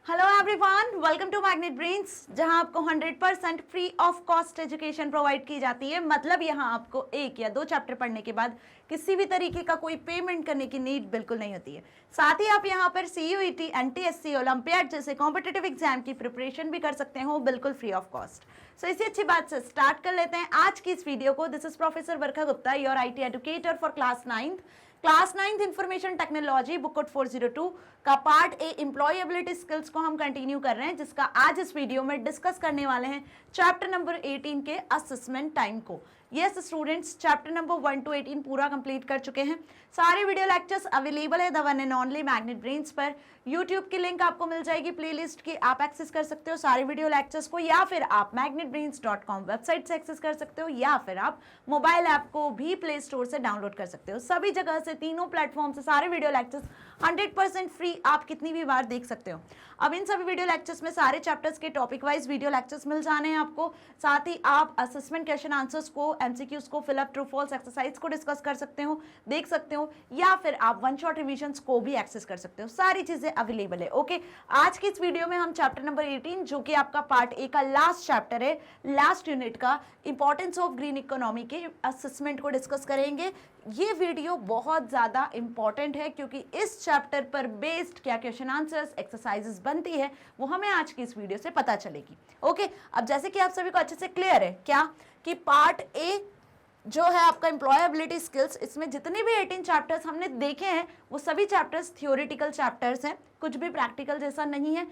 Hello everyone, welcome to Magnet Brains, जहां आपको 100% free of cost education provide की जाती है। मतलब यहां आपको एक या दो चैप्टर पढ़ने के बाद किसी भी तरीके का कोई पेमेंट करने की नीड बिल्कुल नहीं होती है। साथ ही आप यहां पर सीयूईटी, एनटीएससी, ओलंपियाड जैसे कॉम्पिटिटिव एग्जाम की प्रिपरेशन भी कर सकते हो बिल्कुल फ्री ऑफ कॉस्ट। सो इसी अच्छी बात से स्टार्ट कर लेते हैं आज की इस वीडियो को। This is professor Varsha Gupta, your IT educator for class 9th information technology, book code 402 का पार्ट ए एम्प्लॉयबिलिटी स्किल्स को हम कंटिन्यू कर रहे हैं, जिसका आज इस वीडियो में डिस्कस करने वाले हैं चैप्टर नंबर 18 के असेसमेंट टाइम को। Yes students, chapter number 1 to 18 पूरा कंप्लीट कर चुके हैं। सारे वीडियो लेक्चर्स अवेलेबल है the one and only magnet brains पर। यूट्यूब की लिंक आपको मिल जाएगी प्लेलिस्ट की, आप एक्सेस कर सकते हो सारे वीडियो लेक्चर्स को, या फिर आप magnetbrains.com वेबसाइट से एक्सेस कर सकते हो, या फिर आप मोबाइल ऐप को भी प्ले स्टोर से डाउनलोड कर सकते हो। सभी जगह से, तीनों प्लेटफॉर्म से सारे वीडियो लेक्चर्स 100% फ्री, आप कितनी भी बार देख सकते हो। अब इन सभी वीडियो लेक्चर्स में सारे चैप्टर्स के टॉपिक वाइज वीडियो लेक्चर्स मिल जाने हैं आपको। साथ ही आप असेसमेंट क्वेश्चन आंसर्स को, एमसीक्यूज को, फिलअप ट्रू फॉल्स एक्सरसाइज को डिस्कस कर सकते हो, देख सकते हो, या फिर आप वन शॉट रिविजन्स को भी एक्सेस कर सकते हो। सारी चीजें अवेलेबल है। ओके, आज की इस वीडियो में हम चैप्टर नंबर 18, जो कि आपका पार्ट ए का लास्ट चैप्टर है, लास्ट यूनिट का इंपॉर्टेंस ऑफ ग्रीन इकोनॉमी के असेसमेंट को डिस्कस करेंगे। ये वीडियो बहुत ज्यादा इंपॉर्टेंट है क्योंकि इस चैप्टर पर बेस्ड क्या क्वेश्चन आंसर्स, एक्सरसाइजेस बनती है, वो हमें आज की इस वीडियो से पता चलेगी। ओके, अब जैसे कि आप सभी को अच्छे से क्लियर है क्या कि पार्ट ए जो है आपका एम्प्लॉयबिलिटी स्किल्स, इसमें जितने भी 18 चैप्टर्स हमने देखे हैं वो सभी चैप्टर्स थियोरिटिकल चैप्टर्स हैं, कुछ भी प्रैक्टिकल जैसा नहीं है।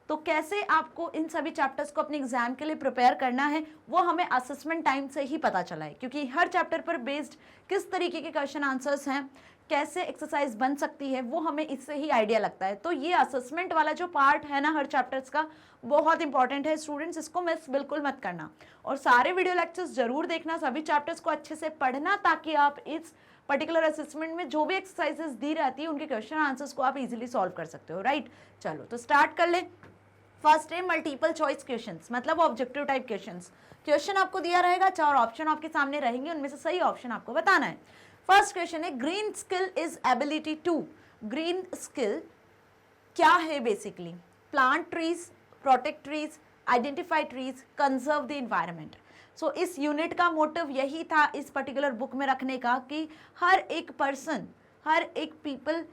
तो कैसे आपको इन सभी चैप्टर्स को अपने एग्जाम के लिए प्रिपेयर करना है वो हमें असेसमेंट टाइम से ही पता चला है, क्योंकि हर चैप्टर पर बेस्ड किस तरीके के क्वेश्चन आंसर्स हैं, कैसे एक्सरसाइज बन सकती है, वो हमें इससे ही आइडिया लगता है। तो ये असेसमेंट वाला जो पार्ट है ना हर चैप्टर्स का, बहुत इंपॉर्टेंट है स्टूडेंट्स, इसको मिस बिल्कुल मत करना और सारे वीडियो लेक्चर्स जरूर देखना, सभी चैप्टर्स को अच्छे से पढ़ना, ताकि आप इस पर्टिकुलर असेसमेंट में जो भी एक्सरसाइजेस दी रहती है उनके क्वेश्चन आंसर्स को आप इजीली सॉल्व कर सकते हो। राइट, चलो तो स्टार्ट कर ले। फर्स्ट है मल्टीपल चॉइस क्वेश्चंस, मतलब ऑब्जेक्टिव टाइप क्वेश्चंस। क्वेश्चन आपको दिया रहेगा, 4 ऑप्शन आपके सामने रहेंगे, उनमें से सही ऑप्शन आपको बताना है। फर्स्ट क्वेश्चन है, green skill is ability to. Green skill क्या है? Basically plant trees, protect trees, identify trees, conserve the environment. So इस यूनिट का मोटिव यही था इस पर्टिकुलर बुक में रखने का कि हर एक पर्सन, हर एक पीपल,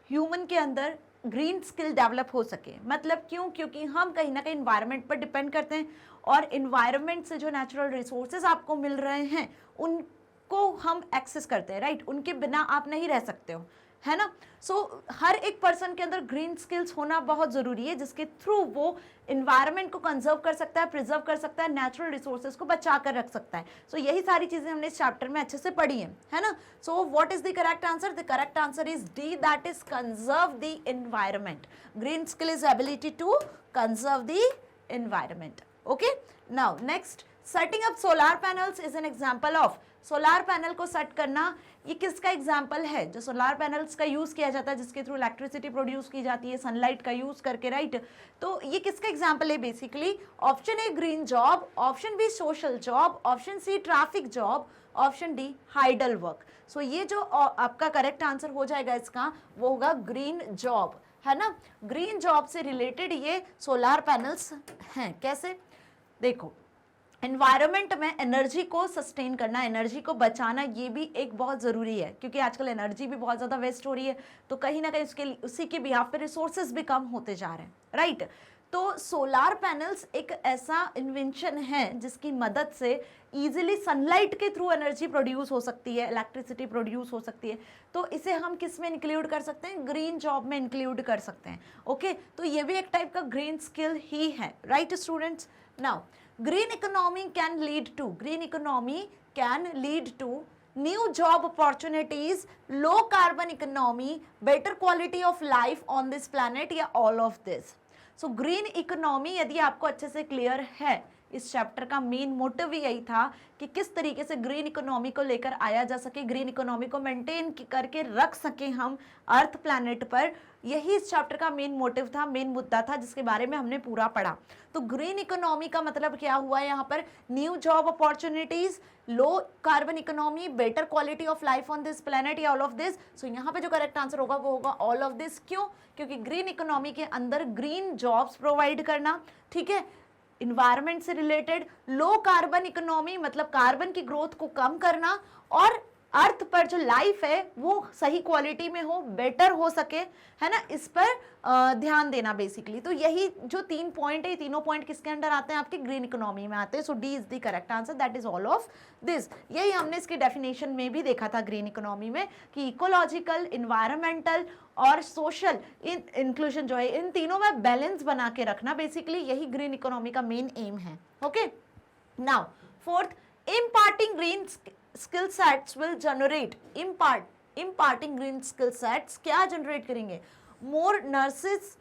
ह्यूमन के अंदर ग्रीन स्किल डेवलप हो सके। मतलब क्यों? क्योंकि हम कहीं ना कहीं इन्वायरमेंट पर डिपेंड करते हैं और इन्वायरमेंट से जो नेचुरल रिसोर्सेज आपको मिल रहे हैं उनको हम एक्सेस करते हैं। राइट, उनके बिना आप नहीं रह सकते हो, है ना। सो हर एक पर्सन के अंदर ग्रीन स्किल्स होना बहुत ज़रूरी है, जिसके थ्रू वो इन्वायरमेंट को कंजर्व कर सकता है, प्रिजर्व कर सकता है, नेचुरल रिसोर्सेज को बचा कर रख सकता है। सो यही सारी चीज़ें हमने इस चैप्टर में अच्छे से पढ़ी हैं, है ना। So what is the correct answer? The correct answer is D, that is conserve the environment. Green skill is ability to conserve the environment. Okay, now next, setting up solar panels is an example of. Solar panel को set करना ये किसका example है? जो solar panels का use किया जाता है, जिसके थ्रू इलेक्ट्रिसिटी प्रोड्यूस की जाती है सनलाइट का यूज करके। राइट, तो ये किसका एग्जाम्पल है? Basically option A green job, option B social job, option C traffic job, option D hydel work. So ये जो आपका करेक्ट आंसर हो जाएगा इसका, वो होगा ग्रीन जॉब, है ना। ग्रीन जॉब से रिलेटेड ये सोलार पैनल्स हैं। कैसे? देखो, एनवायरनमेंट में एनर्जी को सस्टेन करना, एनर्जी को बचाना, ये भी एक बहुत ज़रूरी है, क्योंकि आजकल एनर्जी भी बहुत ज़्यादा वेस्ट हो रही है। तो कहीं ना कहीं उसी के बिहाफ पे रिसोर्सेज भी कम होते जा रहे हैं। राइट, तो सोलार पैनल्स एक ऐसा इन्वेंशन है जिसकी मदद से इजीली सनलाइट के थ्रू एनर्जी प्रोड्यूस हो सकती है, इलेक्ट्रिसिटी प्रोड्यूस हो सकती है। तो इसे हम किस में इंक्लूड कर सकते हैं? ग्रीन जॉब में इंक्लूड कर सकते हैं। ओके, तो ये भी एक टाइप का ग्रीन स्किल ही है। Right students, now green economy can lead to, green economy can lead to new job opportunities, low carbon economy, better quality of life on this planet, या all of this। so green economy यदि आपको अच्छे से clear है इस chapter का main motive यही था कि किस तरीके से ग्रीन इकोनॉमी को लेकर आया जा सके, ग्रीन इकोनॉमी को मेंटेन करके रख सके हम अर्थ प्लैनेट पर। यही इस चैप्टर का मेन मोटिव था, मेन मुद्दा था जिसके बारे में हमने पूरा पढ़ा। तो ग्रीन इकोनॉमी का मतलब क्या हुआ यहाँ पर, new job opportunities, low carbon economy, better quality of life on this planet, या ऑल ऑफ दिस। सो यहाँ पे जो करेक्ट आंसर होगा वो होगा ऑल ऑफ दिस। क्यों? क्योंकि ग्रीन इकोनॉमी के अंदर ग्रीन जॉब्स प्रोवाइड करना, ठीक है, इन्वायरमेंट से रिलेटेड, लो कार्बन इकोनॉमी मतलब कार्बन की ग्रोथ को कम करना, और अर्थ पर जो लाइफ है वो सही क्वालिटी में हो, बेटर हो सके, है ना, इस पर ध्यान देना बेसिकली। तो यही जो 3 पॉइंट है, तीनों पॉइंट किसके अंडर आते हैं, आपके ग्रीन इकोनॉमी में आते हैं। So D is the correct answer, that is all of this. यही हमने इसकी डेफिनेशन में भी देखा था ग्रीन इकोनॉमी में कि इकोलॉजिकल, इन्वायरमेंटल और सोशल इंक्लूजन जो है, इन तीनों में बैलेंस बना के रखना, बेसिकली यही ग्रीन इकोनॉमी का मेन एम है। Okay, now fourth, imparting green skill sets will generate, imparting green skill sets क्या generate करेंगे, more nurses,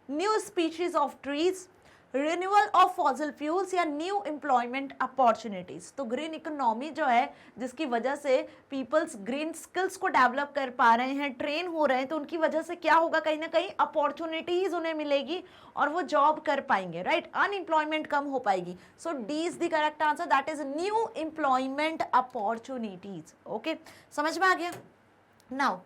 new species of trees, renewal of fossil fuels या new employment opportunities। तो green economy जो है जिसकी वजह से पीपल्स ग्रीन स्किल्स को डेवलप कर पा रहे हैं, ट्रेन हो रहे हैं, तो उनकी वजह से क्या होगा, कहीं ना कहीं अपॉर्चुनिटीज उन्हें मिलेगी और वो जॉब कर पाएंगे, राइट, अनएम्प्लॉयमेंट कम हो पाएगी। So D is the correct answer, that is new employment opportunities. Okay, समझ में आ गया। Now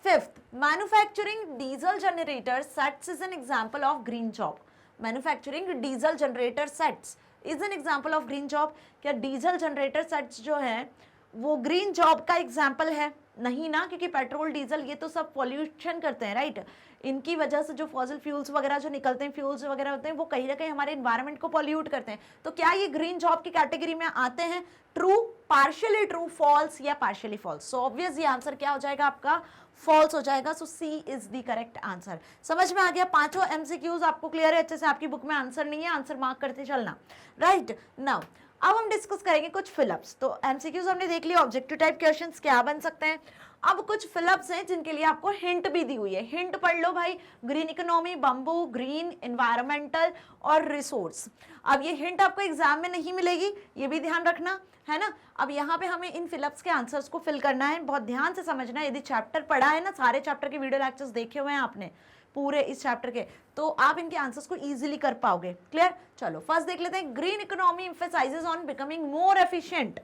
fifth, manufacturing diesel generator sets is an example of green job. Manufacturing diesel generator sets is an example of green job. क्या diesel generator sets जो है वो green job का example है? नहीं ना, क्योंकि पेट्रोल डीजल ये तो सब पॉल्यूशन करते हैं, राइट। इनकी वजह से जो फॉसिल फ्यूल्स वगैरह जो निकलते हैं, फ्यूल्स वगैरह होते हैं, वो कहीं ना कहीं हमारे इन्वायरमेंट को पॉल्यूट करते हैं। तो क्या ये ग्रीन जॉब की कैटेगरी में आते हैं? ट्रू, पार्शियली ट्रू, फॉल्स या पार्शियली फॉल्स। सो ऑब्वियस ये आंसर क्या हो जाएगा आपका, फॉल्स हो जाएगा। सो सी इज द करेक्ट आंसर। समझ में आ गया? पांचों एमसीक्यूज आपको क्लियर है अच्छे से? आपकी बुक में आंसर नहीं है, आंसर मार्क करते चलना, राइट। नाउ अब हम डिस्कस करेंगे कुछ फिलअप्स। तो एमसीक्यूज हमने देख लिया, ऑब्जेक्टिव टाइप क्वेश्चंस क्या बन सकते हैं। अब कुछ फिलअप्स हैं जिनके लिए आपको हिंट भी दी हुई है। हिंट पढ़ लो भाई, green economy, bamboo, green, environmental और रिसोर्स। अब ये हिंट आपको एग्जाम में नहीं मिलेगी, ये भी ध्यान रखना, है ना। अब यहाँ पे हमें इन फिलअप्स के आंसर्स को फिल करना है, बहुत ध्यान से समझना है। यदि चैप्टर पढ़ा है ना, सारे चैप्टर के वीडियो लेक्चर्स देखे हुए हैं आपने पूरे इस चैप्टर के, तो आप इनके आंसर्स को इजीली कर पाओगे। क्लियर? चलो फर्स्ट देख लेते हैं। Green economy emphasises on becoming more efficient.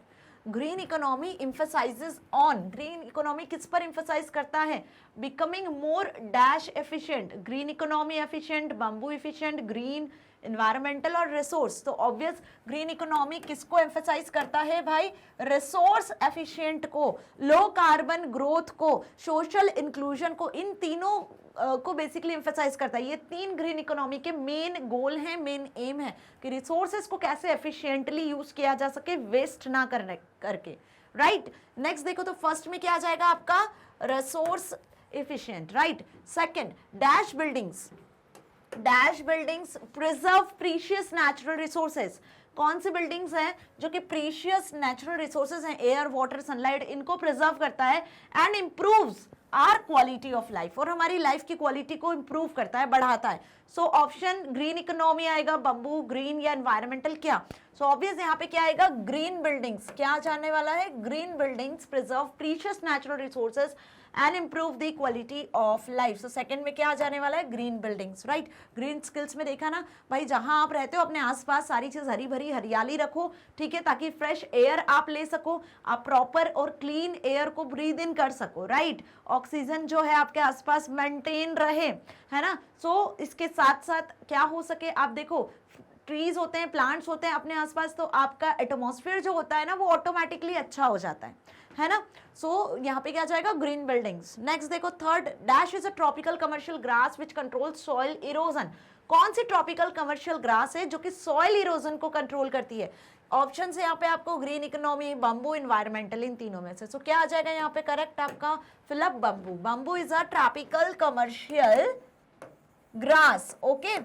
Green economy emphasises on, green economy किस पर एम्फसाइज करता है? Becoming more dash efficient. Green economy efficient, bamboo efficient, green, environmental और रिसोर्स। तो ऑब्वियस ग्रीन इकोनॉमी किसको एम्फसाइज करता है भाई? रिसोर्स एफिशिएंट को, लो कार्बन ग्रोथ को, सोशल इंक्लूजन को, इन तीनों को बेसिकली एम्फसाइज करता है। ये तीन ग्रीन इकोनॉमी के मेन गोल हैं, मेन एम है कि रिसोर्सेज को कैसे एफिशिएंटली यूज किया जा सके, वेस्ट ना करके, राइट। नेक्स्ट देखो तो फर्स्ट में क्या आ जाएगा आपका? Resource efficient, right. Second, dash buildings, dash buildings preserve precious natural resources. कौन सी बिल्डिंग्स हैं जो कि प्रीशियस नेचुरल रिसोर्सेज हैं, एयर, वाटर, सनलाइट, इनको प्रिजर्व करता है and improves our quality of life, और हमारी लाइफ की क्वालिटी को इंप्रूव करता है, बढ़ाता है। सो ऑप्शन ग्रीन इकोनॉमी आएगा, बम्बू, ग्रीन या एनवायरमेंटल। क्या? सो ऑब्वियस यहाँ पे क्या आएगा? Green buildings. क्या जाने वाला है? Green buildings preserve precious natural resources and improve the quality of life. So second में क्या आ जाने वाला है? Green buildings, right. Green skills में देखा ना भाई, जहां आप रहते हो अपने आसपास सारी चीज हरी भरी हरियाली रखो, ठीक है, ताकि फ्रेश एयर आप ले सको, आप प्रॉपर और क्लीन एयर को ब्रीद इन कर सको, राइट। ऑक्सीजन जो है आपके आसपास मेंटेन रहे, है ना। सो इसके साथ साथ क्या हो सके, आप देखो ट्रीज होते हैं, प्लांट्स होते हैं अपने आसपास, तो आपका एटमॉस्फेयर जो होता है ना वो ऑटोमेटिकली अच्छा हो जाता है ना। सो यहाँ पे क्या जाएगा? Green buildings. नेक्स्ट देखो third, dash is a tropical commercial grass which control soil erosion. कौन सी ट्रॉपिकल कमर्शियल ग्रास है जो कि सॉइल इरोजन को कंट्रोल करती है? ऑप्शन है यहाँ पे आपको ग्रीन इकोनॉमी, बम्बू, एनवायरमेंटल, इन तीनों में से। सो क्या आ जाएगा यहाँ पे करेक्ट आपका? Fill up bamboo. Bamboo is a tropical commercial grass, okay.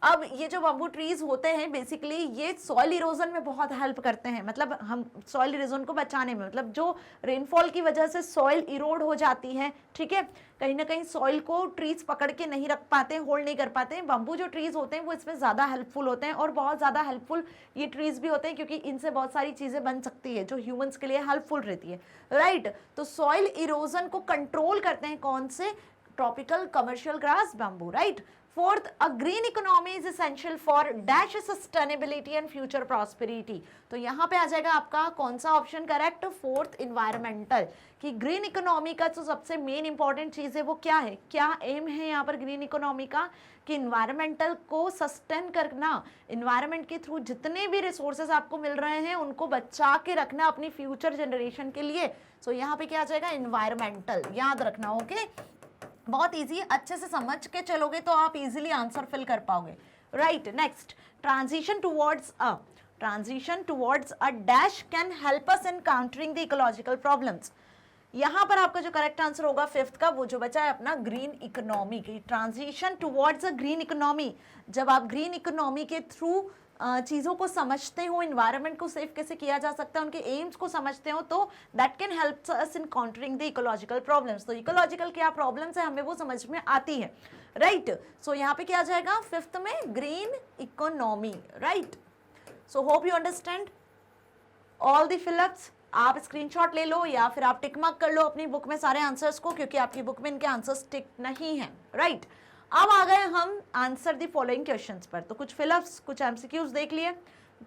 अब ये जो बम्बू ट्रीज होते हैं बेसिकली ये सॉइल इरोजन में बहुत हेल्प करते हैं, मतलब हम सॉइल इरोजन को बचाने में, मतलब जो रेनफॉल की वजह से सॉइल इरोड हो जाती है, ठीक है, कहीं ना कहीं सॉइल को ट्रीज पकड़ के नहीं रख पाते हैं, होल्ड नहीं कर पाते हैं। बम्बू जो ट्रीज होते हैं वो इसमें ज़्यादा हेल्पफुल होते हैं, और बहुत ज़्यादा हेल्पफुल ये ट्रीज भी होते हैं क्योंकि इनसे बहुत सारी चीज़ें बन सकती है जो ह्यूमंस के लिए हेल्पफुल रहती है, राइट। तो सॉइल इरोजन को कंट्रोल करते हैं कौन से? Tropical commercial grass bamboo, right. Fourth, a green economy is essential for dash sustainability and future prosperity. तो यहाँ पे आ जाएगा आपका कौन सा ऑप्शन करेक्ट? फोर्थ, इन्वायरमेंटल, कि ग्रीन इकोनॉमी का जो सबसे मेन इंपॉर्टेंट चीज है वो क्या है, क्या एम है यहाँ पर ग्रीन इकोनॉमी का? कि इन्वायरमेंटल को सस्टेन करना, इन्वायरमेंट के थ्रू जितने भी रिसोर्सेज आपको मिल रहे हैं उनको बचा के रखना अपनी फ्यूचर जनरेशन के लिए। सो यहाँ पे क्या आ जाएगा? इन्वायरमेंटल, याद रखना, ओके। बहुत इजी, अच्छे से समझ के चलोगे तो आप इजीली आंसर फिल कर पाओगे, right. Next, transition towards a dash can help us in countering the ecological problems. यहाँ पर आपका जो करेक्ट आंसर होगा फिफ्थ का, वो जो बचा है अपना ग्रीन इकोनॉमी की, transition towards a green economy. जब आप ग्रीन इकोनॉमी के थ्रू चीज़ों को समझते हो, इन्वायरमेंट को सेफ कैसे किया जा सकता है, उनके एम्स को समझते हो, तो that can help us in countering the ecological problems. तो इकोलॉजिकल क्या प्रॉब्लम्स है हमें वो समझ में आती है, राइट। सो यहाँ पे क्या आ जाएगा फिफ्थ में? Green economy, right. So hope you understand all the fill-ups. आप स्क्रीनशॉट ले लो या फिर आप टिक मार्क कर लो अपनी बुक में सारे आंसर्स को, क्योंकि आपकी बुक में इनके आंसर्स टिक नहीं है, राइट। अब आ गए हम आंसर दी फॉलोइंग क्वेश्चंस पर। तो कुछ फिलअप्स, कुछ एमसीक्यूज देख लिए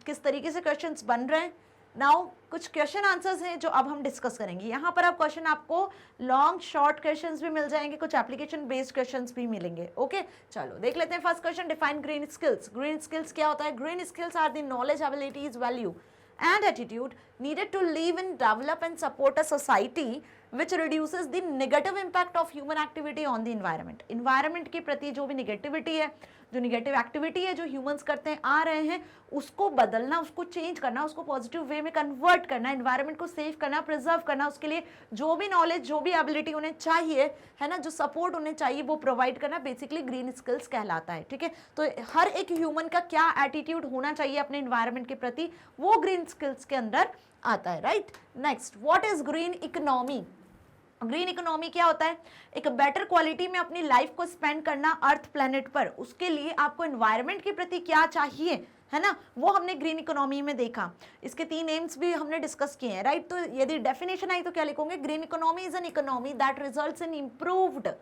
किस तरीके से क्वेश्चंस बन रहे हैं। नाउ कुछ क्वेश्चन आंसर्स हैं जो अब हम डिस्कस करेंगे। यहाँ पर आप क्वेश्चन आपको लॉन्ग शॉर्ट क्वेश्चंस भी मिल जाएंगे, कुछ एप्लीकेशन बेस्ड क्वेश्चंस भी मिलेंगे, ओके। चलो देख लेते हैं first question, define green skills. Green skills क्या होता है? Green skills are the knowledge, abilities, value and attitude needed to live and develop and support a society which reduces the negative impact of human activity on the environment. environment के प्रति जो भी negativity है, जो negative activity है जो humans करते हैं आ रहे हैं, उसको बदलना, उसको change करना, उसको positive way में convert करना, environment को save करना, preserve करना, उसके लिए जो भी knowledge, जो भी ability उन्हें चाहिए है ना, जो support उन्हें चाहिए वो provide करना basically green skills कहलाता है, ठीक है। तो हर एक human का क्या attitude होना चाहिए अपने environment के प्रति, वो green skills के अंदर आता है, right. Next, what is green economy? Green economy क्या होता है? एक बेटर क्वालिटी में अपनी लाइफ को स्पेंड करना अर्थ प्लेनेट पर, उसके लिए आपको एनवायरनमेंट के प्रति क्या चाहिए, है ना, वो हमने ग्रीन इकोनॉमी में देखा। इसके 3 एम्स भी हमने डिस्कस किए हैं, राइट। तो यदि डेफिनेशन आई तो क्या लिखोगे? Green economy is an economy that results in improved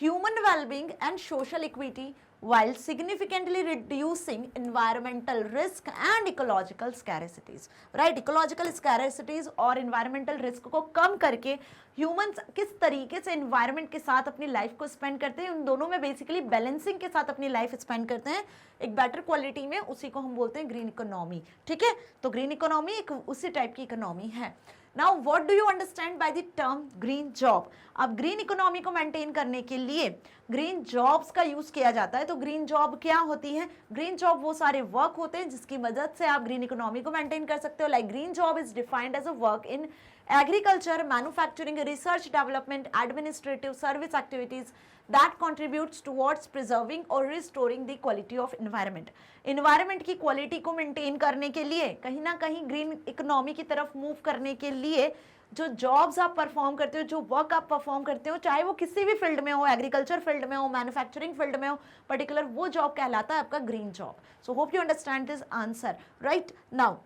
human well-being and social equity while significantly reducing environmental risk and ecological scarcities, right। ecological scarcities और environmental risk को कम करके humans किस तरीके से environment के साथ अपनी life को spend करते हैं, उन दोनों में basically balancing के साथ अपनी life spend करते हैं एक better quality में, उसी को हम बोलते हैं green economy, ठीक है। तो green economy एक उसी टाइप की economy है। Now what do you understand by the term green job? अब ग्रीन इकोनॉमी को मेंटेन करने के लिए ग्रीन जॉब्स का यूज किया जाता है। तो ग्रीन जॉब क्या होती है? ग्रीन जॉब वो सारे वर्क होते हैं जिसकी मदद से आप ग्रीन इकोनॉमी को मेंटेन कर सकते हो। Like green job is defined as a work in agriculture, manufacturing, research, development, administrative, service activities that contributes towards preserving or restoring the quality of environment. Environment की क्वालिटी को maintain करने के लिए कहीं ना कहीं ग्रीन इकोनॉमी की तरफ मूव करने के लिए जो जॉब्स आप परफॉर्म करते हो, जो वर्क आप परफॉर्म करते हो, चाहे वो किसी भी फील्ड में हो, एग्रीकल्चर फील्ड में हो, मैन्युफैक्चरिंग फील्ड में हो, पर्टिकुलर वो जॉब कहलाता है आपका green job. So hope you understand this answer, right. Now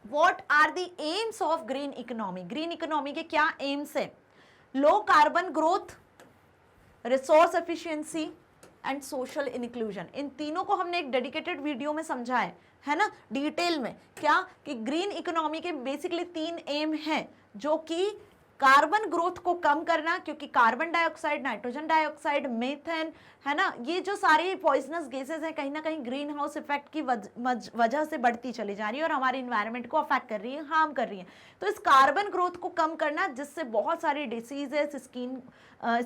What are the aims of green economy? Green economy के क्या एम्स है? Low carbon growth, resource efficiency and social inclusion. इन तीनों को हमने एक डेडिकेटेड वीडियो में समझा है ना, डिटेल में। क्या कि ग्रीन इकोनॉमी के बेसिकली 3 एम हैं, जो कि कार्बन ग्रोथ को कम करना, क्योंकि carbon dioxide, nitrogen dioxide, methane, है ना, ये जो सारी पॉइजनस गैसेस हैं कहीं ना कहीं ग्रीन हाउस इफेक्ट की वजह से बढ़ती चली जा रही है और हमारे इन्वायरमेंट को अफेक्ट कर रही है, हार्म कर रही है। तो इस कार्बन ग्रोथ को कम करना, जिससे बहुत सारी डिसीजेस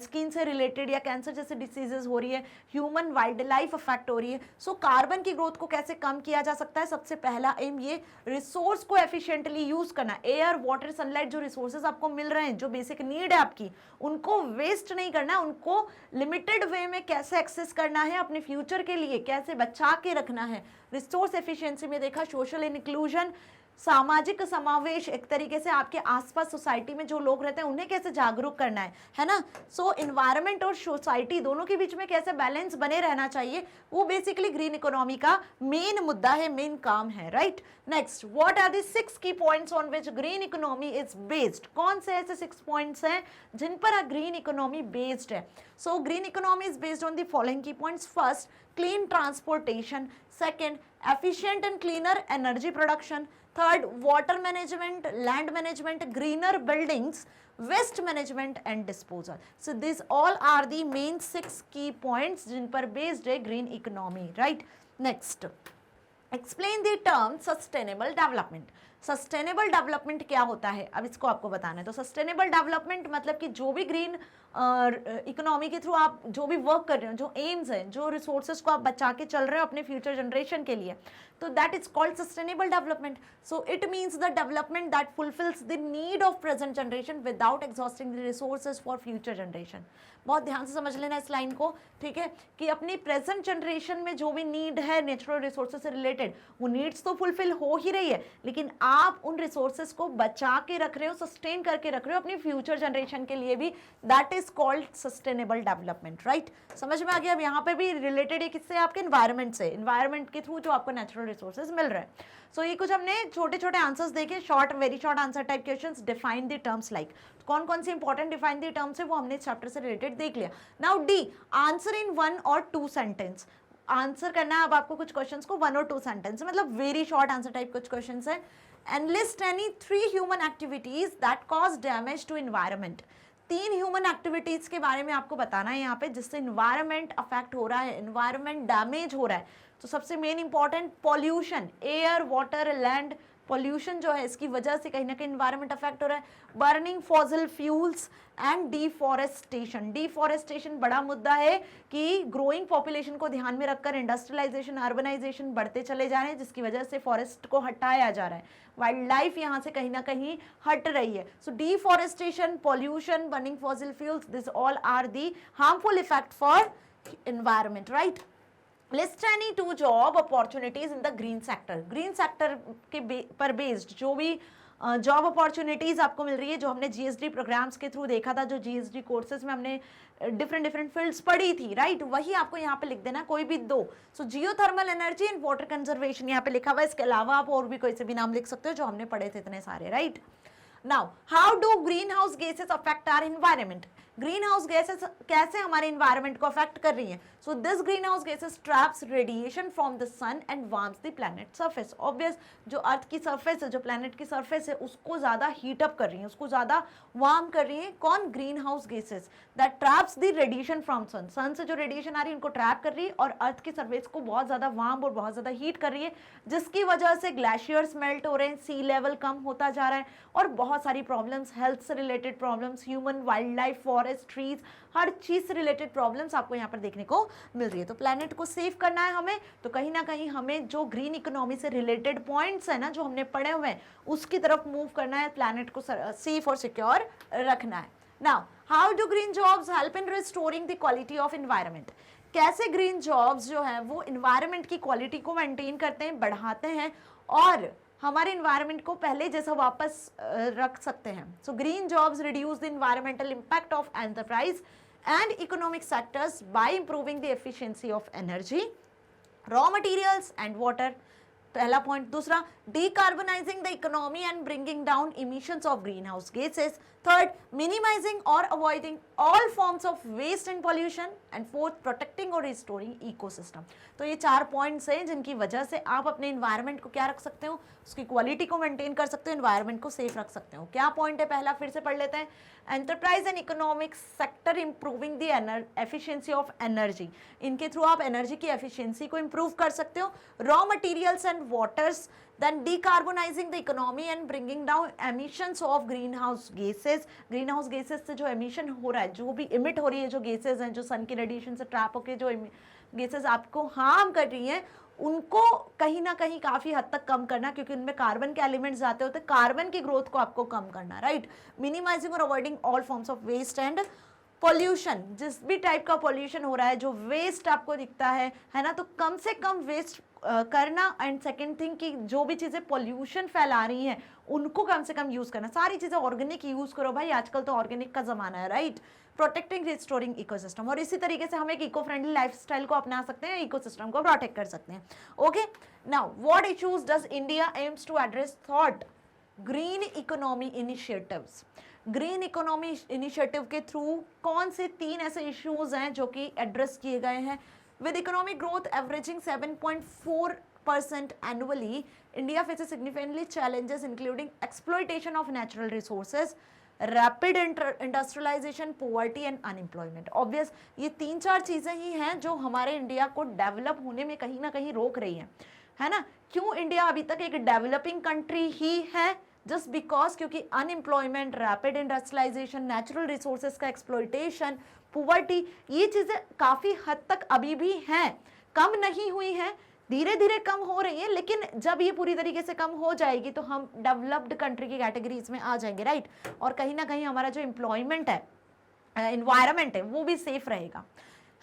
स्किन से रिलेटेड या कैंसर जैसे डिसीजेस हो रही है, ह्यूमन वाइल्ड लाइफ अफेक्ट हो रही है। सो कार्बन की ग्रोथ को कैसे कम किया जा सकता है? सबसे पहला एम ये रिसोर्स को एफिशिएंटली यूज करना। एयर, वाटर, सनलाइट जो रिसोर्सेज आपको मिल रहे हैं हैं, जो बेसिक नीड है आपकी, उनको वेस्ट नहीं करना है, उनको लिमिटेड वे में कैसे एक्सेस करना है, अपने फ्यूचर के लिए कैसे बचा के रखना है। रिसोर्स एफिशिएंसी में देखा, सोशल इंक्लूजन, सामाजिक समावेश, एक तरीके से आपके आसपास सोसाइटी में जो लोग रहते हैं उन्हें कैसे जागरूक करना है ना। सो इन्वायरमेंट और सोसाइटी दोनों के बीच में कैसे बैलेंस बने रहना चाहिए, वो बेसिकली ग्रीन इकोनॉमी का मेन मुद्दा है, मेन काम है, right. Next, what are the 6 key points on which green economy is based. कौन से ऐसे 6 पॉइंट्स हैं जिन पर ग्रीन इकोनॉमी बेस्ड है। So green economy is based on the following key points. First, clean transportation. Second, efficient and cleaner energy production. Third, water management, land management, greener buildings, waste management and disposal. So these all are the main 6 key points जिन पर based है green economy, right? Next, explain the term sustainable development. Sustainable development क्या होता है, अब इसको आपको बताना है। तो सस्टेनेबल डेवलपमेंट मतलब कि जो भी ग्रीन इकोनॉमी के थ्रू आप जो भी वर्क कर रहे हो, जो एम्स हैं, जो रिसोर्सेज को आप बचा के चल रहे हो अपने फ्यूचर जनरेशन के लिए, तो that is called sustainable development. So it means the development that fulfils the need of present generation without exhausting the resources for future generation. बहुत ध्यान से समझ लेना इस लाइन को, ठीक है, कि अपनी प्रेजेंट जनरेशन में जो भी नीड है नेचुरल रिसोर्सेज से रिलेटेड, वो नीड्स तो फुलफिल हो ही रही है, लेकिन आप उन रिसोर्सेज को बचा के रख रहे हो, सस्टेन करके रख रहे हो अपनी फ्यूचर जनरेशन के लिए भी, that is called sustainable development, right. समझ में आ गया। अब यहाँ पे भी रिलेटेड है किससे, आपके एनवायरमेंट से, एनवायरमेंट के थ्रू जो आपको नेचुरल रिसोर्सेज मिल रहे हैं। सो ये कुछ हमने छोटे छोटे आंसर्स देखे, short, very short answer type questions. Define the terms like, कौन कौन से इंपॉर्टेंट डिफाइन द टर्म्स है वो हमने इस चैप्टर से रिलेटेड देख लिया। नाउ डी, आंसर इन 1 और 2 सेंटेंस। आंसर करना है अब आपको कुछ क्वेश्चंस को 1 और 2 सेंटेंस, मतलब वेरी शॉर्ट आंसर टाइप कुछ क्वेश्चंस है। And list any 3 human activities that cause damage to environment. 3 human activities के बारे में आपको बताना है यहाँ पे जिससे एनवायरनमेंट अफेक्ट हो रहा है, एनवायरनमेंट डैमेज हो रहा है। तो सबसे main important pollution, air, water, land pollution जो है, इसकी वजह से कहीं ना कहीं एनवायरनमेंट अफेक्ट हो रहा है। Burning fossil fuels and deforestation. Deforestation बड़ा मुद्दा है कि ग्रोइंग पॉपुलेशन को ध्यान में रखकर इंडस्ट्रियलाइजेशन, अर्बनाइजेशन बढ़ते चले जा रहे हैं, जिसकी वजह से फॉरेस्ट को हटाया जा रहा है, वाइल्ड लाइफ यहाँ से कहीं ना कहीं हट रही है। So deforestation, pollution, burning fossil fuels, this all are the harmful effect for environment, right. List any 2 job opportunities in the green sector. Green sector के पर बेस्ड जो भी जॉब अपॉर्चुनिटीज आपको मिल रही है, जो हमने जीएसडी प्रोग्राम्स के थ्रू देखा था, जो जीएसडी कोर्सेज में हमने डिफरेंट फील्ड्स पढ़ी थी, राइट, वही आपको यहाँ पे लिख देना, कोई भी 2। So geothermal energy and water conservation यहाँ पे लिखा हुआ है। इसके अलावा आप और भी कोई से भी नाम लिख सकते हो जो हमने पढ़े थे इतने सारे, right. Now, how do greenhouse gases affect our environment. Greenhouse gases कैसे हमारे एनवायरनमेंट को अफेक्ट कर रही हैं। So this greenhouse gases traps radiation from the sun and warms the planet surface. Obvious, जो earth की surface है, जो प्लैनेट की सरफेस है, उसको ज़्यादा हीट अप कर रही है, उसको ज़्यादा वार्म कर रही है। कौन? Greenhouse gases that traps the radiation from sun. Sun से जो रेडिएशन आ रही है उनको ट्रैप कर रही है और अर्थ की सरफेस को बहुत ज़्यादा वार्म और बहुत ज़्यादा हीट कर रही है, जिसकी वजह से ग्लेशियर्स मेल्ट हो रहे हैं, सी लेवल कम होता जा रहा है और बहुत सारी प्रॉब्लम्स, हेल्थ से related problems, human, wildlife, forest, trees, हर चीज से रिलेटेड प्रॉब्लम्स आपको यहाँ पर देखने को मिल रही है। तो प्लैनेट को सेव करना है हमें, तो कहीं ना कहीं हमें जो ग्रीन इकोनॉमी से रिलेटेड पॉइंट्स है ना, जो हमने पढ़े हुए हैं, उसकी तरफ मूव करना है, प्लैनेट को सेफ और सिक्योर रखना है। Now, how do green jobs help in restoring the quality of environment. कैसे ग्रीन जॉब्स जो है वो एनवायरनमेंट की क्वालिटी को मेंटेन करते हैं, बढ़ाते हैं और हमारे इन्वायरमेंट को पहले जैसा वापस रख सकते हैं। So green jobs reduce the environmental impact of enterprise and economic sectors by improving the efficiency of energy, raw materials and water. पहला पॉइंट। दूसरा, decarbonizing the economy and bringing down emissions of greenhouse gases. Third, minimizing or avoiding all forms of waste and pollution. And fourth, protecting or restoring ecosystem. तो ये 4 points हैं जिनकी वजह से आप अपने इन्वायरमेंट को क्या रख सकते हो, उसकी क्वालिटी को मेंटेन कर सकते हो, इन्वायरमेंट को सेफ रख सकते हो। क्या पॉइंट है पहला, फिर से पढ़ लेते हैं। Enterprise and economic sector improving the efficiency of energy. इनके थ्रू आप एनर्जी की एफिशिएंसी को इंप्रूव कर सकते हो। Raw materials and waters, then decarbonizing the economy and bringing down emissions of greenhouse gases. greenhouse gases से जो emission हो रहा है, जो भी emit हो रही है, जो gases हैं, जो sun की radiation से trap होके जो गैसेस आपको हार्म कर रही हैं उनको कहीं ना कहीं काफी हद तक कम करना, क्योंकि उनमें कार्बन के एलिमेंट्स आते होते, कार्बन की ग्रोथ को आपको कम करना, राइट। मिनिमाइजिंग और avoiding all forms of waste and pollution, जिस भी टाइप का पॉल्यूशन हो रहा है, जो वेस्ट आपको दिखता है ना, तो कम से कम वेस्ट करना। एंड सेकेंड थिंग कि जो भी चीजें पॉल्यूशन फैला रही हैं उनको कम से कम यूज करना, सारी चीजें ऑर्गेनिक यूज करो भाई, आजकल तो ऑर्गेनिक का जमाना है, राइट। प्रोटेक्टिंग रिस्टोरिंग इकोसिस्टम, और इसी तरीके से हम एक इको फ्रेंडली लाइफस्टाइल को अपना सकते हैं, इकोसिस्टम को प्रोटेक्ट कर सकते हैं। Okay, now what issues does India aims to address thought green economy initiatives. Green economy initiative के थ्रू कौन से 3 ऐसे इश्यूज हैं जो कि एड्रेस किए गए हैं। With economic growth averaging 7.4% annually, India faces significantly challenges including exploitation of natural resources, rapid industrialisation, poverty and unemployment. Obvious ये 3-4 चीजें ही हैं जो हमारे इंडिया को डेवलप होने में कहीं ना कहीं रोक रही हैं, है ना। क्यों इंडिया अभी तक एक डेवलपिंग कंट्री ही है? जस्ट बिकॉज क्योंकि unemployment, rapid industrialisation, natural resources का एक्सप्लॉयटेशन, पोवर्टी, ये चीजें काफी हद तक अभी भी हैं, कम नहीं हुई हैं, धीरे धीरे कम हो रही है, लेकिन जब ये पूरी तरीके से कम हो जाएगी तो हम डेवलप्ड कंट्री की कैटेगरीज में आ जाएंगे, राइट। और कहीं ना कहीं हमारा जो एम्प्लॉयमेंट है, एनवायरमेंट है, वो भी सेफ रहेगा,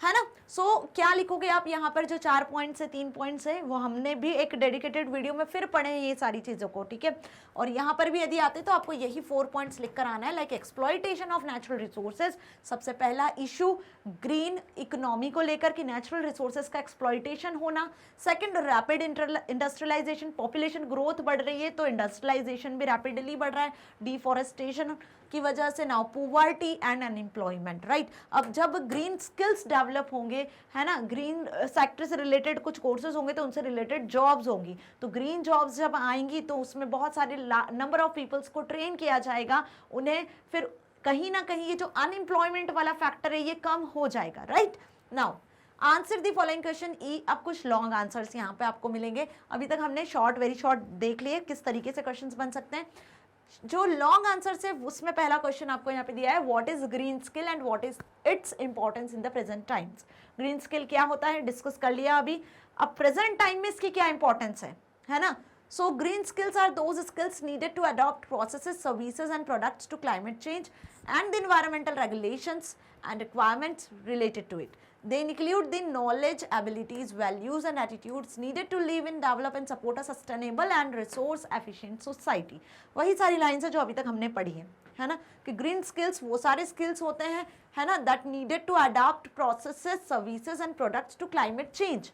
है ना। सो क्या लिखोगे आप यहाँ पर? जो 4 पॉइंट्स है, 3 पॉइंट्स है, वो हमने भी एक डेडिकेटेड वीडियो में फिर पढ़े हैं ये सारी चीज़ों को, ठीक है। और यहाँ पर भी यदि आते तो आपको यही 4 पॉइंट्स लिख कर आना है, like exploitation of natural resources, सबसे पहला इशू ग्रीन इकोनॉमी को लेकर कि नेचुरल रिसोर्सेज का एक्सप्लॉयटेशन होना। Second, rapid industrialisation, population growth बढ़ रही है तो इंडस्ट्रियलाइजेशन भी रैपिडली बढ़ रहा है, डिफॉरेस्टेशन की वजह से, now poverty and unemployment, right. अब जब ग्रीन स्किल्स डेवलप होंगे, है ना, ग्रीन सेक्टर से रिलेटेड कुछ कोर्सेज होंगे तो उनसे रिलेटेड जॉब्स होंगी, तो ग्रीन जॉब्स जब आएंगी तो उसमें बहुत सारे नंबर ऑफ पीपल्स को ट्रेन किया जाएगा, उन्हें फिर कहीं ना कहीं ये जो अनएम्प्लॉयमेंट वाला फैक्टर है ये कम हो जाएगा, right. Now answer the following question E. अब कुछ लॉन्ग आंसर्स यहाँ पे आपको मिलेंगे, अभी तक हमने शॉर्ट, वेरी शॉर्ट देख लिए किस तरीके से क्वेश्चंस बन सकते हैं। जो लॉन्ग आंसर है उसमें पहला क्वेश्चन आपको यहाँ पे दिया है, what is green skill and what is its importance in the present times. Green skill क्या होता है डिस्कस कर लिया अभी। अब प्रेजेंट टाइम में इसकी क्या इंपॉर्टेंस है ना। So green skills are those skills needed to adopt processes, services and products to climate change and the environmental regulations and requirements related to it. They include the knowledge, abilities, values and attitudes needed to live and develop and support a sustainable and resource efficient society. वही सारी lines है जो अभी तक हमने पढ़ी है ना, कि ग्रीन स्किल्स वो सारे स्किल्स होते हैं, है ना, that needed to adopt processes, services and products to climate change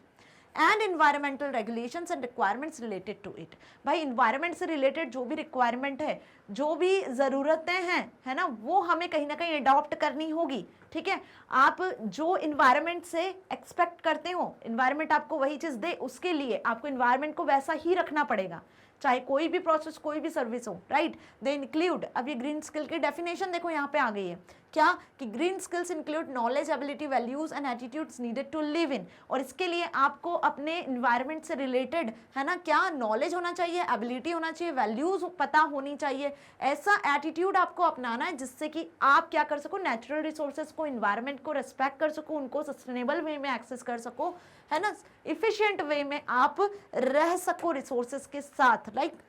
and environmental regulations and requirements related to it. भाई इन्वायरमेंट से रिलेटेड जो भी रिक्वायरमेंट है, जो भी ज़रूरतें हैं, है ना, वो हमें कहीं ना कहीं अडॉप्ट करनी होगी, ठीक है। आप जो इन्वायरमेंट से एक्सपेक्ट करते हो, इन्वायरमेंट आपको वही चीज़ दे, उसके लिए आपको इन्वायरमेंट को वैसा ही रखना पड़ेगा, चाहे कोई भी प्रोसेस, कोई भी सर्विस हो, राइट। दे इंक्लूड, अब ये ग्रीन स्किल की डेफिनेशन देखो यहाँ पे आ गई है, क्या कि green skills include knowledge, ability, values and attitudes needed to live in. और इसके लिए आपको अपने इन्वायरमेंट से रिलेटेड, है ना, क्या नॉलेज होना चाहिए, एबिलिटी होना चाहिए, वैल्यूज पता होनी चाहिए, ऐसा एटीट्यूड आपको अपनाना है जिससे कि आप क्या कर सको, नेचुरल रिसोर्सेज को, इन्वायरमेंट को रिस्पेक्ट कर सको, उनको सस्टेनेबल वे में एक्सेस कर सको, है ना, इफिशिएंट वे में आप रह सको रिसोर्सेज के साथ, like.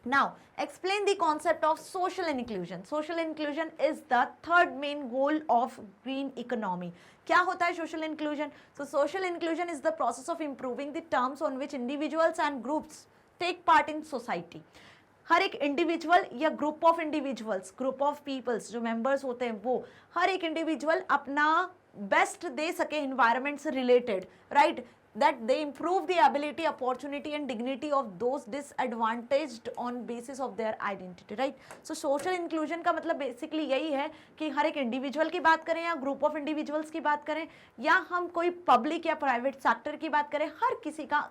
Now, explain the concept of social inclusion. Social inclusion is the third main goal of green economy. क्या होता है social inclusion? So, social inclusion is the process of improving the terms on which individuals and groups take part in society. हर एक individual या group of individuals, group of peoples, जो members होते हैं वो हर एक इंडिविजुअल अपना बेस्ट दे सके environment से related, right, that they improve the ability, opportunity and dignity of those disadvantaged on basis of their identity, right. So social inclusion का मतलब बेसिकली यही है कि हर एक इंडिविजुअल की बात करें या ग्रुप ऑफ इंडिविजुअल्स की बात करें या हम कोई पब्लिक या प्राइवेट सेक्टर की बात करें, हर किसी का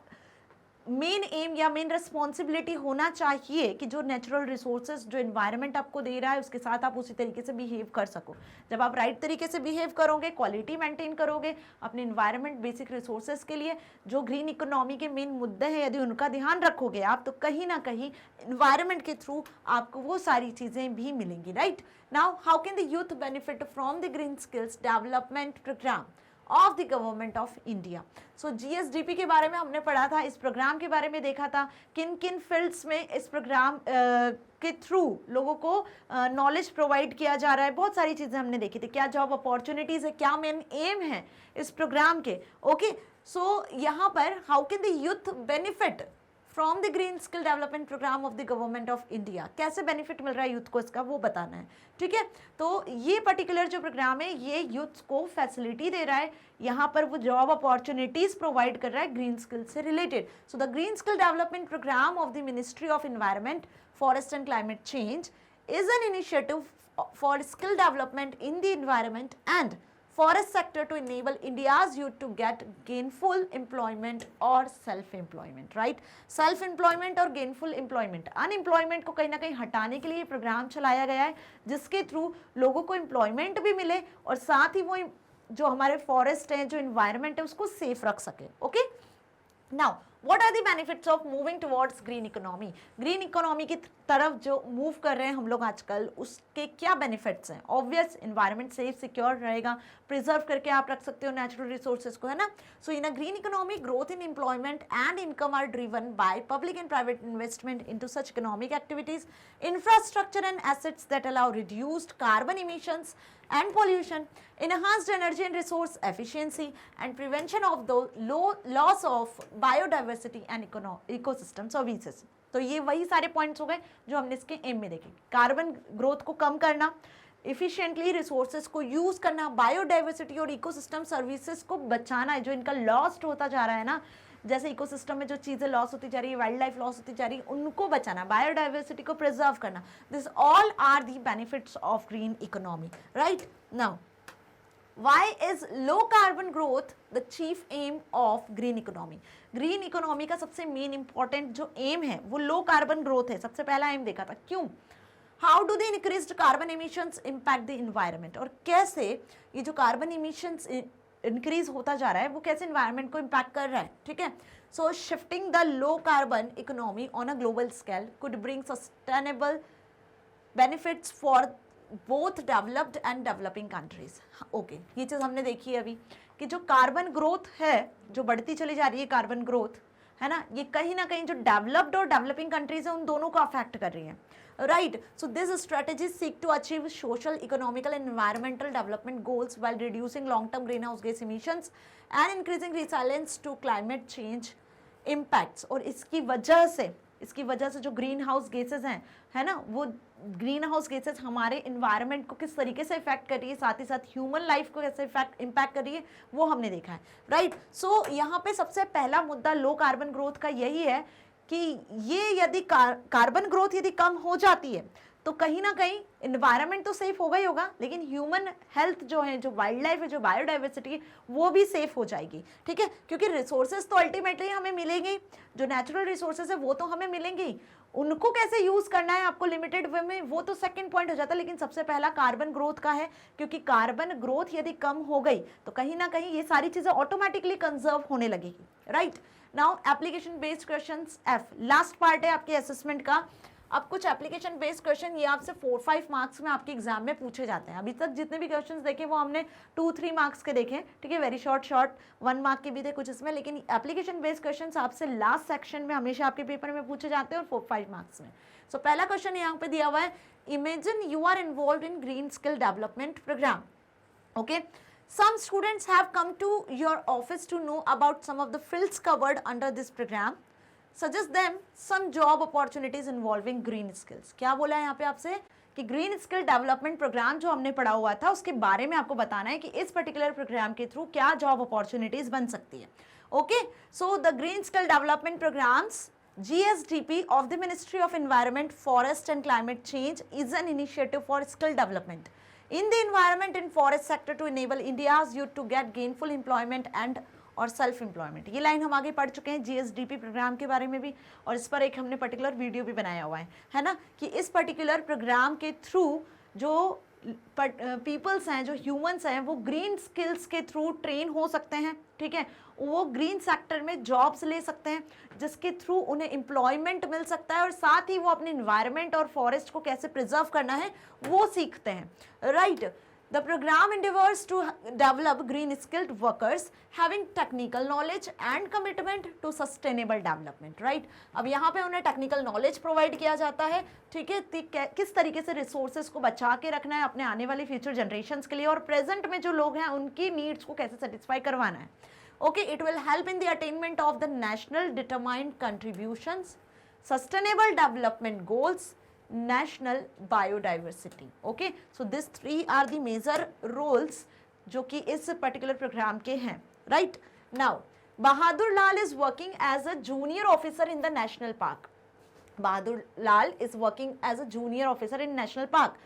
मेन एम या मेन रिस्पॉन्सिबिलिटी होना चाहिए कि जो नेचुरल रिसोर्सेज, जो इन्वायरमेंट आपको दे रहा है उसके साथ आप उसी तरीके से बिहेव कर सको। जब आप राइट तरीके से बिहेव करोगे, क्वालिटी मेंटेन करोगे अपने इन्वायरमेंट, बेसिक रिसोर्सेज के लिए जो ग्रीन इकोनॉमी के मेन मुद्दे हैं, यदि उनका ध्यान रखोगे आप, तो कहीं ना कहीं इन्वायरमेंट के थ्रू आपको वो सारी चीज़ें भी मिलेंगी, right. Now how can the youth benefit from the green skills development programme? Of the government of India. So GSDP के बारे में हमने पढ़ा था, इस प्रोग्राम के बारे में देखा था, किन किन फील्ड्स में इस प्रोग्राम के थ्रू लोगों को नॉलेज प्रोवाइड किया जा रहा है, बहुत सारी चीज़ें हमने देखी थी, क्या जॉब अपॉर्चुनिटीज़ है, क्या मेन एम है इस प्रोग्राम के। ओके, सो यहाँ पर how can the youth benefit from the green skill development programme of the government of India, कैसे बेनिफिट मिल रहा है यूथ को इसका वो बताना है, ठीक है। तो ये पर्टिकुलर जो प्रोग्राम है ये यूथ को फैसिलिटी दे रहा है, यहाँ पर वो जॉब अपॉर्चुनिटीज प्रोवाइड कर रहा है ग्रीन स्किल से related. So the green skill development programme of the ministry of environment, forest and climate change is an initiative for skill development in the environment and forest sector to enable India's youth to get gainful employment or self-employment, right? Self-employment और gainful employment, unemployment को कहीं ना कहीं हटाने के लिए programme चलाया गया है जिसके थ्रू लोगों को एम्प्लॉयमेंट भी मिले और साथ ही वो जो हमारे फॉरेस्ट हैं, जो इन्वायरमेंट है उसको सेफ रख सके। Okay, now what are the benefits of moving towards green economy, green economy की तरफ जो मूव कर रहे हैं हम लोग आजकल, उसके क्या बेनिफिट्स हैं? ऑब्वियस, एनवायरनमेंट सेफ सिक्योर रहेगा, प्रिजर्व करके आप रख सकते हो नेचुरल रिसोर्सेज को, है ना। So in a green economy growth in employment and income are driven by public and private investment into such economic activities, infrastructure and assets that allow reduced carbon emissions and pollution, enhanced energy and resource efficiency, and prevention of the loss of biodiversity and ecosystem services। तो ये वही सारे points हो गए जो हमने इसके M में देखे। कार्बन ग्रोथ को कम करना, इफिशिएंटली रिसोर्सेज को यूज करना, बायोडाइवर्सिटी और इकोसिस्टम सर्विसेज को बचाना है जो इनका लॉस्ट होता जा रहा है ना, जैसे इकोसिस्टम में जो चीज़ें लॉस होती जा रही है, वाइल्ड लाइफ लॉस होती जा रही है, उनको बचाना, बायोडाइवर्सिटी को प्रिजर्व करना, this all are the benefits of green economy, right. Now why is low carbon growth the chief aim of green economy? Green economy का सबसे मेन इंपॉर्टेंट जो एम है वो लो कार्बन ग्रोथ है, सबसे पहला एम देखा था। क्यों? How do the increased carbon emissions impact the environment, और कैसे ये जो कार्बन इमिशंस इंक्रीज होता जा रहा है वो कैसे इन्वायरमेंट को इम्पैक्ट कर रहा है, ठीक है। So shifting the low carbon economy on a global scale could bring sustainable benefits for both developed and developing countries. Okay, ये चीज़ हमने देखी है अभी कि जो कार्बन ग्रोथ है जो बढ़ती चली जा रही है, कार्बन ग्रोथ है ना, ये कहीं ना कहीं जो डेवलप्ड और डेवलपिंग कंट्रीज है उन दोनों को अफेक्ट कर रही है, right? So this strategies seek to achieve social, economical and environmental development goals while reducing long-term greenhouse gas emissions and increasing resilience to climate change impacts। और इसकी वजह से जो ग्रीन हाउस गैसेज हैं, है ना, वो ग्रीन हाउस गैसेज हमारे इन्वायरमेंट को किस तरीके से इफेक्ट कर रही है, साथ ही साथ ह्यूमन लाइफ को कैसे इम्पैक्ट कर रही है वो हमने देखा है, राइट। सो यहाँ पे सबसे पहला मुद्दा लो कार्बन ग्रोथ का यही है कि ये यदि कार्बन ग्रोथ यदि कम हो जाती है तो कहीं ना कहीं इन्वायरमेंट तो सेफ होगा ही होगा, लेकिन ह्यूमन हेल्थ जो है, जो वाइल्ड लाइफ है, जो बायोडाइवर्सिटी है, वो भी सेफ हो जाएगी, ठीक है। क्योंकि रिसोर्सेज तो अल्टीमेटली हमें मिलेंगे, जो नेचुरल रिसोर्सेज है वो तो हमें मिलेंगे, उनको कैसे यूज करना है आपको लिमिटेड वे में, वो तो सेकंड पॉइंट हो जाता है, लेकिन सबसे पहला कार्बन ग्रोथ का है, क्योंकि कार्बन ग्रोथ यदि कम हो गई तो कहीं ना कहीं ये सारी चीजें ऑटोमेटिकली कंजर्व होने लगेगी, right. Now application based questions F, last part है आपके असेसमेंट का। अब कुछ एप्लीकेशन बेस्ड क्वेश्चन ये आपसे 4-5 मार्क्स में आपके एग्जाम में पूछे जाते हैं। अभी तक जितने भी क्वेश्चंस देखे वो हमने 2-3 मार्क्स के देखे, ठीक है, वेरी शॉर्ट 1 मार्क के भी थे कुछ इसमें, लेकिन एप्लीकेशन बेस्ड क्वेश्चंस आपसे लास्ट सेक्शन में हमेशा आपके पेपर में पूछे जाते हैं और 4-5 मार्क्स में। सो पहला क्वेश्चन यहाँ पे दिया हुआ है, imagine you are involve in green skill development program. Okay, some students have come to your office to know about some of the fields covered under this program, suggest them some job opportunities involving green skills। क्या बोला है यहाँ पे आपसे कि green skill development programme जो हमने पढ़ा हुआ था उसके बारे में आपको बताना है कि इस पर्टिकुलर प्रोग्राम के थ्रू क्या जॉब अपॉर्चुनिटीज बन सकती है। Okay, so the green skill development programs GSDP of the Ministry of Environment, Forest and Climate Change is an initiative for skill development in the environment and forest sector to enable India's youth to get gainful employment and और self employment. ये line हम आगे पढ़ चुके हैं GSDP programme के बारे में भी, और इस पर एक हमने पर्टिकुलर वीडियो भी बनाया हुआ है ना, कि इस पर्टिकुलर प्रोग्राम के थ्रू जो पीपल्स हैं, जो ह्यूमंस हैं, वो ग्रीन स्किल्स के थ्रू ट्रेन हो सकते हैं, ठीक है, वो ग्रीन सेक्टर में जॉब्स ले सकते हैं जिसके थ्रू उन्हें एम्प्लॉयमेंट मिल सकता है और साथ ही वो अपने इन्वायरमेंट और फॉरेस्ट को कैसे प्रिजर्व करना है वो सीखते हैं, right. The program endeavors to develop green skilled workers having technical knowledge and commitment to sustainable development, right? अब यहाँ पे उन्हें टेक्निकल नॉलेज प्रोवाइड किया जाता है, ठीक है, किस तरीके से रिसोर्सेज को बचा के रखना है अपने आने वाली फ्यूचर जनरेशंस के लिए, और प्रेजेंट में जो लोग हैं उनकी नीड्स को कैसे सेटिस्फाई करवाना है. Okay, it will help in the attainment of the national determined contributions, sustainable development goals, national biodiversity. Okay, so these three are the major roles जो कि इस particular program के हैं, right? Now, Bahadur Lal is working as a junior officer in the national park. Bahadur Lal is working as a junior officer in national park.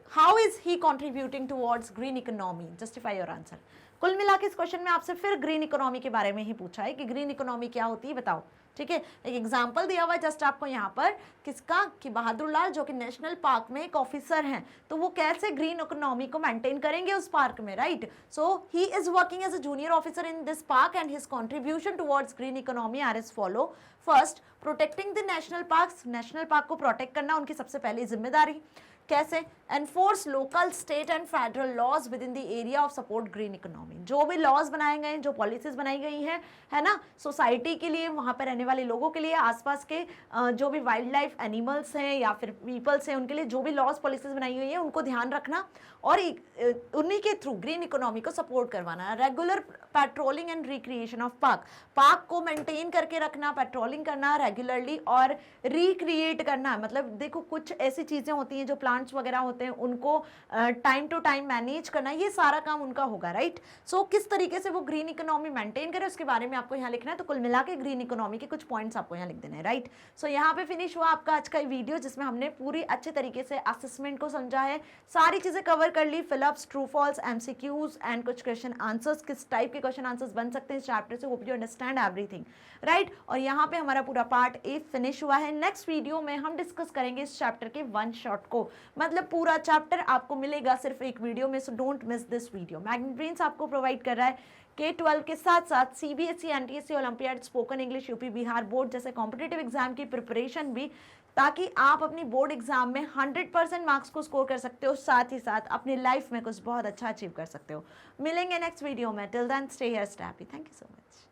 How is he contributing towards green economy? Justify your answer. कुल मिला के इस question में आपसे फिर green economy के बारे में ही पूछा है कि ग्रीन इकोनॉमी क्या होती है बताओ, ठीक है. एक एग्जांपल दिया हुआ है जस्ट आपको यहाँ पर किसका, कि बहादुर लाल जो कि नेशनल पार्क में एक ऑफिसर हैं, तो वो कैसे ग्रीन इकोनॉमी को मेंटेन करेंगे उस पार्क में, right. So he is working as a junior officer in this park and his contribution towards green economy are as follow. First, protecting the national parks, national park को protect करना उनकी सबसे पहली जिम्मेदारी. कैसे? Enforce local, state and federal laws within the area of support green economy. जो भी laws बनाए गए हैं, जो पॉलिसीज बनाई गई हैं, है ना, सोसाइटी के लिए, वहाँ पर रहने वाले लोगों के लिए, आसपास के जो भी वाइल्ड लाइफ एनिमल्स हैं या फिर पीपल्स हैं, उनके लिए जो भी लॉज पॉलिसीज बनाई गई हैं उनको ध्यान रखना और उन्हीं के थ्रू ग्रीन इकोनॉमी को सपोर्ट करवाना. Regular patrolling and recreation of park, park को मेंटेन करके रखना, पेट्रोलिंग करना रेगुलरली और रिक्रिएट करना. मतलब देखो कुछ ऐसी चीज़ें होती हैं जो प्लांट्स वगैरह होते हैं उनको टाइम टू टाइम मैनेज करना, ये सारा काम उनका होगा, राइट. सो किस तरीके से वो ग्रीन इकोनॉमी मेंटेन करे उसके बारे में आपको यहाँ लिखना है. तो कुल मिला के ग्रीन इकोनॉमी के कुछ पॉइंट्स आपको यहाँ लिख देने हैं, राइट. सो यहाँ पे फिनिश हुआ आपका आज का वीडियो जिसमें हमने पूरी अच्छे तरीके से असेसमेंट को समझा है, सारी चीज़ें कवर कर ली, fill ups, true false, MCQs and कुछ क्वेश्चन आंसर्स, किस टाइप के क्वेश्चन आंसर्स बन सकते हैं इस चैप्टर से. Hope you understand everything, right. और यहाँ पे हमारा पूरा पार्ट ए फिनिश हुआ है. नेक्स्ट वीडियो में हम डिस्कस करेंगे इस चैप्टर के वन शॉट को, मतलब पूरा चैप्टर आपको मिलेगा सिर्फ एक वीडियो में. So don't miss this video. Magnet brains आपको प्रोवाइड कर रहा है K-12 के साथ साथ CBSE, NTSC, olympiad, spoken English, UP Bihar board जैसे कॉम्पिटिटिव एग्जाम की प्रिपरेशन भी, ताकि आप अपनी बोर्ड एग्जाम में 100% मार्क्स को स्कोर कर सकते हो, साथ ही साथ अपनी लाइफ में कुछ बहुत अच्छा अचीव कर सकते हो. मिलेंगे नेक्स्ट वीडियो में. Till then stay here, stay happy. Thank you so much.